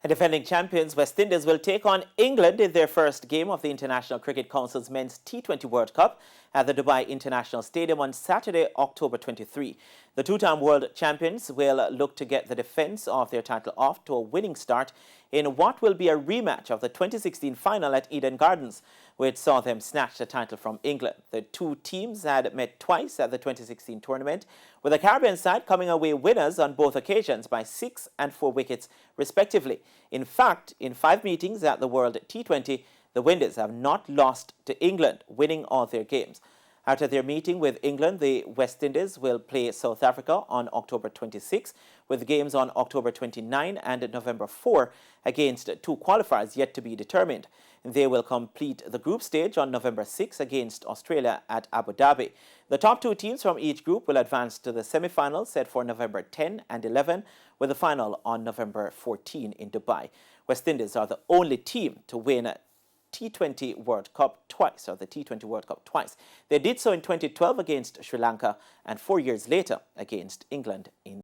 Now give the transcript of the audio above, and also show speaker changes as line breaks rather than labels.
And defending champions West Indies will take on England in their first game of the International Cricket Council's Men's T20 World Cup at the Dubai International Stadium on Saturday, October 23. The two-time world champions will look to get the defense of their title off to a winning start in what will be a rematch of the 2016 final at Eden Gardens, which saw them snatch the title from England. The two teams had met twice at the 2016 tournament, with the Caribbean side coming away winners on both occasions by 6 and 4 wickets respectively. In fact, in 5 meetings at the World T20, the Windies have not lost to England, winning all their games. After their meeting with England, the West Indies will play South Africa on October 26, with games on October 29 and November 4 against 2 qualifiers yet to be determined. They will complete the group stage on November 6 against Australia at Abu Dhabi. The top 2 teams from each group will advance to the semi-finals set for November 10 and 11, with the final on November 14 in Dubai. West Indies are the only team to win T20 World Cup twice, or the T20 World Cup twice. They did so in 2012 against Sri Lanka and 4 years later against England in